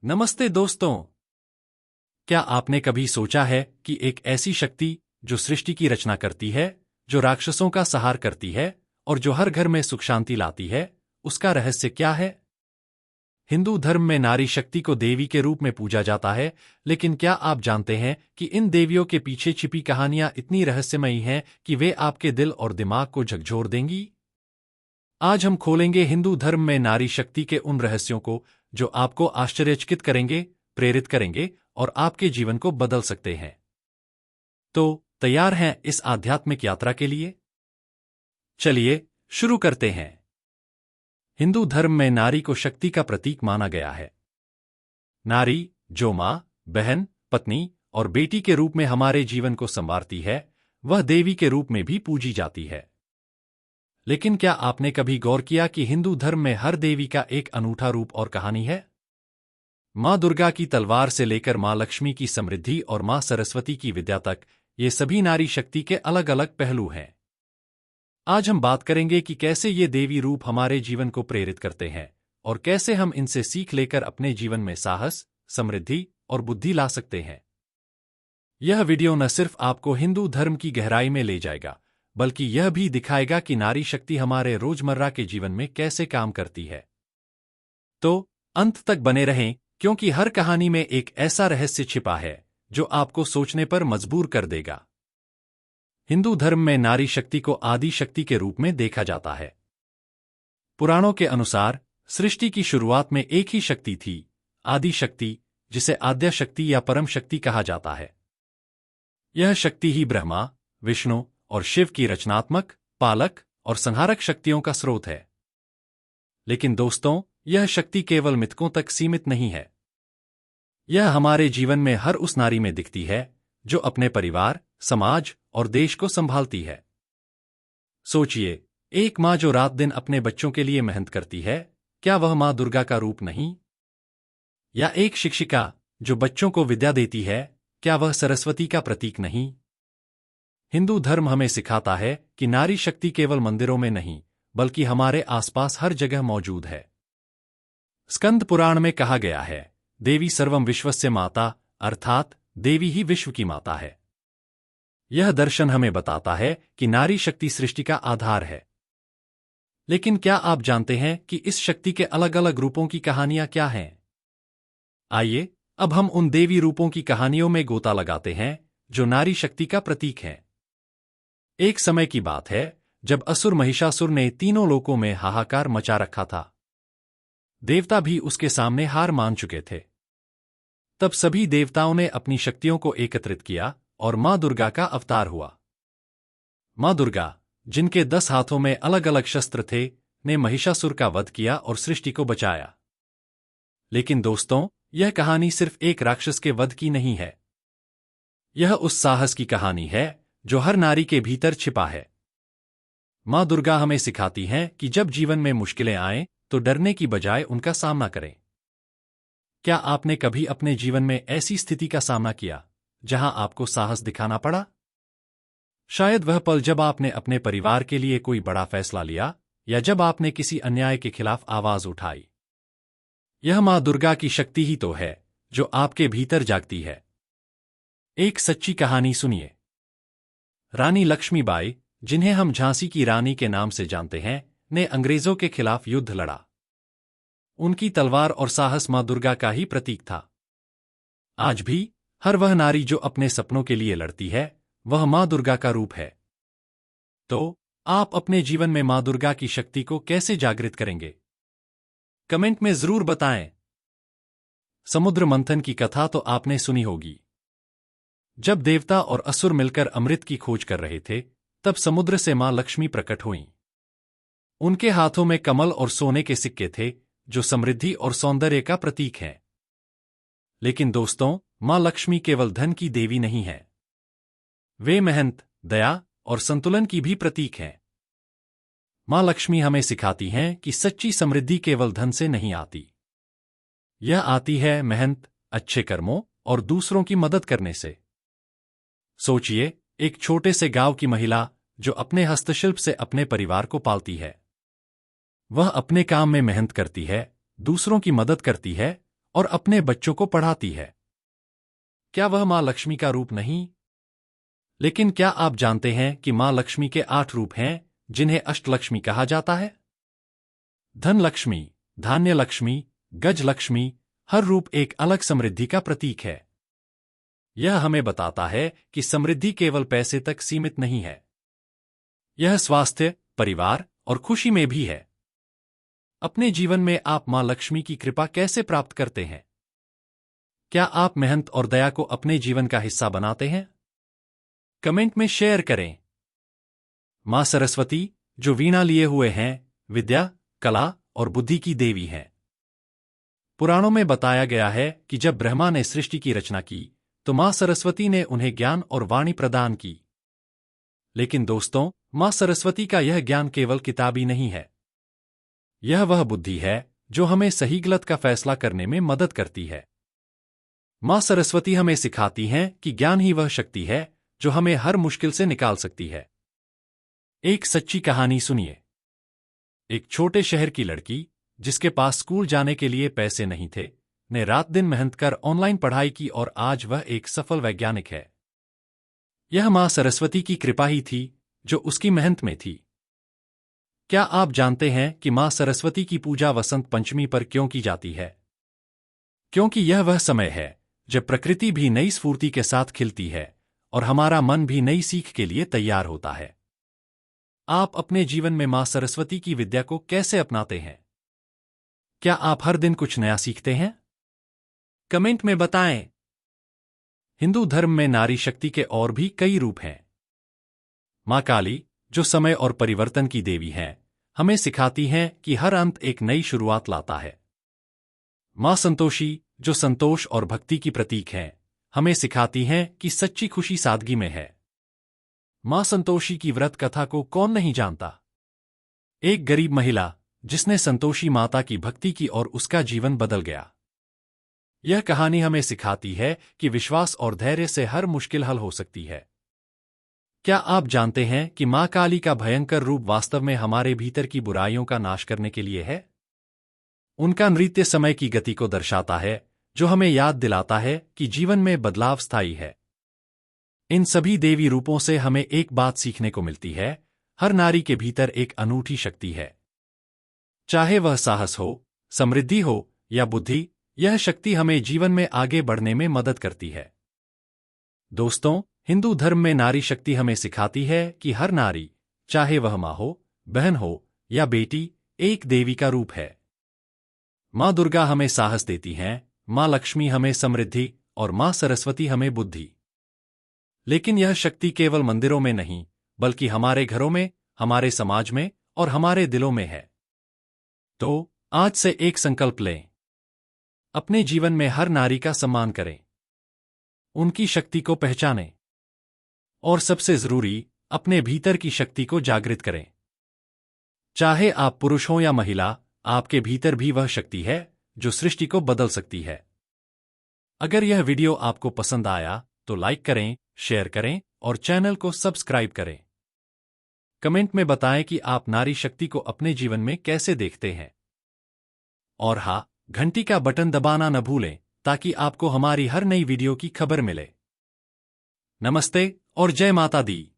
नमस्ते दोस्तों। क्या आपने कभी सोचा है कि एक ऐसी शक्ति जो सृष्टि की रचना करती है, जो राक्षसों का संहार करती है और जो हर घर में सुख शांति लाती है, उसका रहस्य क्या है? हिंदू धर्म में नारी शक्ति को देवी के रूप में पूजा जाता है, लेकिन क्या आप जानते हैं कि इन देवियों के पीछे छिपी कहानियां इतनी रहस्यमयी हैं कि वे आपके दिल और दिमाग को झकझोर देंगी? आज हम खोलेंगे हिंदू धर्म में नारी शक्ति के उन रहस्यों को जो आपको आश्चर्यचकित करेंगे, प्रेरित करेंगे और आपके जीवन को बदल सकते हैं। तो तैयार हैं इस आध्यात्मिक यात्रा के लिए? चलिए शुरू करते हैं। हिंदू धर्म में नारी को शक्ति का प्रतीक माना गया है। नारी, जो मां, बहन, पत्नी और बेटी के रूप में हमारे जीवन को संवारती है, वह देवी के रूप में भी पूजी जाती है। लेकिन क्या आपने कभी गौर किया कि हिंदू धर्म में हर देवी का एक अनूठा रूप और कहानी है? मां दुर्गा की तलवार से लेकर मां लक्ष्मी की समृद्धि और मां सरस्वती की विद्या तक, ये सभी नारी शक्ति के अलग अलग पहलू हैं। आज हम बात करेंगे कि कैसे ये देवी रूप हमारे जीवन को प्रेरित करते हैं और कैसे हम इनसे सीख लेकर अपने जीवन में साहस, समृद्धि और बुद्धि ला सकते हैं। यह वीडियो न सिर्फ आपको हिंदू धर्म की गहराई में ले जाएगा, बल्कि यह भी दिखाएगा कि नारी शक्ति हमारे रोजमर्रा के जीवन में कैसे काम करती है। तो अंत तक बने रहें, क्योंकि हर कहानी में एक ऐसा रहस्य छिपा है जो आपको सोचने पर मजबूर कर देगा। हिंदू धर्म में नारी शक्ति को आदि शक्ति के रूप में देखा जाता है। पुराणों के अनुसार सृष्टि की शुरुआत में एक ही शक्ति थी, आदि शक्ति, जिसे आद्य शक्ति या परम शक्ति कहा जाता है। यह शक्ति ही ब्रह्मा, विष्णु और शिव की रचनात्मक, पालक और संहारक शक्तियों का स्रोत है। लेकिन दोस्तों, यह शक्ति केवल मिथकों तक सीमित नहीं है। यह हमारे जीवन में हर उस नारी में दिखती है जो अपने परिवार, समाज और देश को संभालती है। सोचिए, एक मां जो रात दिन अपने बच्चों के लिए मेहनत करती है, क्या वह मां दुर्गा का रूप नहीं? या एक शिक्षिका जो बच्चों को विद्या देती है, क्या वह सरस्वती का प्रतीक नहीं? हिंदू धर्म हमें सिखाता है कि नारी शक्ति केवल मंदिरों में नहीं, बल्कि हमारे आसपास हर जगह मौजूद है। स्कंद पुराण में कहा गया है, देवी सर्वम विश्वस्य माता, अर्थात देवी ही विश्व की माता है। यह दर्शन हमें बताता है कि नारी शक्ति सृष्टि का आधार है। लेकिन क्या आप जानते हैं कि इस शक्ति के अलग अलग रूपों की कहानियां क्या हैं? आइए अब हम उन देवी रूपों की कहानियों में गोता लगाते हैं जो नारी शक्ति का प्रतीक हैं। एक समय की बात है जब असुर महिषासुर ने तीनों लोकों में हाहाकार मचा रखा था। देवता भी उसके सामने हार मान चुके थे। तब सभी देवताओं ने अपनी शक्तियों को एकत्रित किया और मां दुर्गा का अवतार हुआ। मां दुर्गा, जिनके 10 हाथों में अलग अलग शस्त्र थे, ने महिषासुर का वध किया और सृष्टि को बचाया। लेकिन दोस्तों, यह कहानी सिर्फ एक राक्षस के वध की नहीं है। यह उस साहस की कहानी है जो हर नारी के भीतर छिपा है। मां दुर्गा हमें सिखाती हैं कि जब जीवन में मुश्किलें आएं, तो डरने की बजाय उनका सामना करें। क्या आपने कभी अपने जीवन में ऐसी स्थिति का सामना किया जहां आपको साहस दिखाना पड़ा? शायद वह पल जब आपने अपने परिवार के लिए कोई बड़ा फैसला लिया या जब आपने किसी अन्याय के खिलाफ आवाज उठाई। यह मां दुर्गा की शक्ति ही तो है जो आपके भीतर जागती है। एक सच्ची कहानी सुनिए। रानी लक्ष्मीबाई, जिन्हें हम झांसी की रानी के नाम से जानते हैं, ने अंग्रेजों के खिलाफ युद्ध लड़ा। उनकी तलवार और साहस मां दुर्गा का ही प्रतीक था। आज भी हर वह नारी जो अपने सपनों के लिए लड़ती है, वह मां दुर्गा का रूप है। तो आप अपने जीवन में मां दुर्गा की शक्ति को कैसे जागृत करेंगे? कमेंट में जरूर बताएं। समुद्र मंथन की कथा तो आपने सुनी होगी। जब देवता और असुर मिलकर अमृत की खोज कर रहे थे, तब समुद्र से मां लक्ष्मी प्रकट हुईं। उनके हाथों में कमल और सोने के सिक्के थे, जो समृद्धि और सौंदर्य का प्रतीक हैं। लेकिन दोस्तों, मां लक्ष्मी केवल धन की देवी नहीं है। वे मेहनत, दया और संतुलन की भी प्रतीक हैं। मां लक्ष्मी हमें सिखाती हैं कि सच्ची समृद्धि केवल धन से नहीं आती। यह आती है मेहनत, अच्छे कर्मों और दूसरों की मदद करने से। सोचिए, एक छोटे से गांव की महिला जो अपने हस्तशिल्प से अपने परिवार को पालती है। वह अपने काम में मेहनत करती है, दूसरों की मदद करती है और अपने बच्चों को पढ़ाती है। क्या वह माँ लक्ष्मी का रूप नहीं? लेकिन क्या आप जानते हैं कि माँ लक्ष्मी के 8 रूप हैं, जिन्हें अष्टलक्ष्मी कहा जाता है? धन लक्ष्मी, धान्य लक्ष्मी, गज लक्ष्मी, हर रूप एक अलग समृद्धि का प्रतीक है। यह हमें बताता है कि समृद्धि केवल पैसे तक सीमित नहीं है। यह स्वास्थ्य, परिवार और खुशी में भी है। अपने जीवन में आप मां लक्ष्मी की कृपा कैसे प्राप्त करते हैं? क्या आप मेहनत और दया को अपने जीवन का हिस्सा बनाते हैं? कमेंट में शेयर करें। मां सरस्वती, जो वीणा लिए हुए हैं, विद्या, कला और बुद्धि की देवी हैं। पुराणों में बताया गया है कि जब ब्रह्मा ने सृष्टि की रचना की, तो मां सरस्वती ने उन्हें ज्ञान और वाणी प्रदान की। लेकिन दोस्तों, मां सरस्वती का यह ज्ञान केवल किताबी नहीं है। यह वह बुद्धि है जो हमें सही गलत का फैसला करने में मदद करती है। मां सरस्वती हमें सिखाती हैं कि ज्ञान ही वह शक्ति है जो हमें हर मुश्किल से निकाल सकती है। एक सच्ची कहानी सुनिए। एक छोटे शहर की लड़की, जिसके पास स्कूल जाने के लिए पैसे नहीं थे, ने रात दिन मेहनत कर ऑनलाइन पढ़ाई की और आज वह एक सफल वैज्ञानिक है। यह मां सरस्वती की कृपा ही थी जो उसकी मेहनत में थी। क्या आप जानते हैं कि मां सरस्वती की पूजा वसंत पंचमी पर क्यों की जाती है? क्योंकि यह वह समय है जब प्रकृति भी नई स्फूर्ति के साथ खिलती है और हमारा मन भी नई सीख के लिए तैयार होता है। आप अपने जीवन में मां सरस्वती की विद्या को कैसे अपनाते हैं? क्या आप हर दिन कुछ नया सीखते हैं? कमेंट में बताएं। हिंदू धर्म में नारी शक्ति के और भी कई रूप हैं। मां काली, जो समय और परिवर्तन की देवी हैं, हमें सिखाती हैं कि हर अंत एक नई शुरुआत लाता है। मां संतोषी, जो संतोष और भक्ति की प्रतीक हैं, हमें सिखाती हैं कि सच्ची खुशी सादगी में है। मां संतोषी की व्रत कथा को कौन नहीं जानता? एक गरीब महिला जिसने संतोषी माता की भक्ति की और उसका जीवन बदल गया। यह कहानी हमें सिखाती है कि विश्वास और धैर्य से हर मुश्किल हल हो सकती है। क्या आप जानते हैं कि मां काली का भयंकर रूप वास्तव में हमारे भीतर की बुराइयों का नाश करने के लिए है? उनका नृत्य समय की गति को दर्शाता है, जो हमें याद दिलाता है कि जीवन में बदलाव स्थायी है। इन सभी देवी रूपों से हमें एक बात सीखने को मिलती है, हर नारी के भीतर एक अनूठी शक्ति है। चाहे वह साहस हो, समृद्धि हो या बुद्धि, यह शक्ति हमें जीवन में आगे बढ़ने में मदद करती है। दोस्तों, हिंदू धर्म में नारी शक्ति हमें सिखाती है कि हर नारी, चाहे वह मां हो, बहन हो या बेटी, एक देवी का रूप है। मां दुर्गा हमें साहस देती हैं, मां लक्ष्मी हमें समृद्धि और मां सरस्वती हमें बुद्धि। लेकिन यह शक्ति केवल मंदिरों में नहीं, बल्कि हमारे घरों में, हमारे समाज में और हमारे दिलों में है। तो आज से एक संकल्प लें। अपने जीवन में हर नारी का सम्मान करें, उनकी शक्ति को पहचानें और सबसे जरूरी, अपने भीतर की शक्ति को जागृत करें। चाहे आप पुरुष हो या महिला, आपके भीतर भी वह शक्ति है जो सृष्टि को बदल सकती है। अगर यह वीडियो आपको पसंद आया तो लाइक करें, शेयर करें और चैनल को सब्सक्राइब करें। कमेंट में बताएं कि आप नारी शक्ति को अपने जीवन में कैसे देखते हैं। और हाँ, घंटी का बटन दबाना न भूलें ताकि आपको हमारी हर नई वीडियो की खबर मिले। नमस्ते और जय माता दी।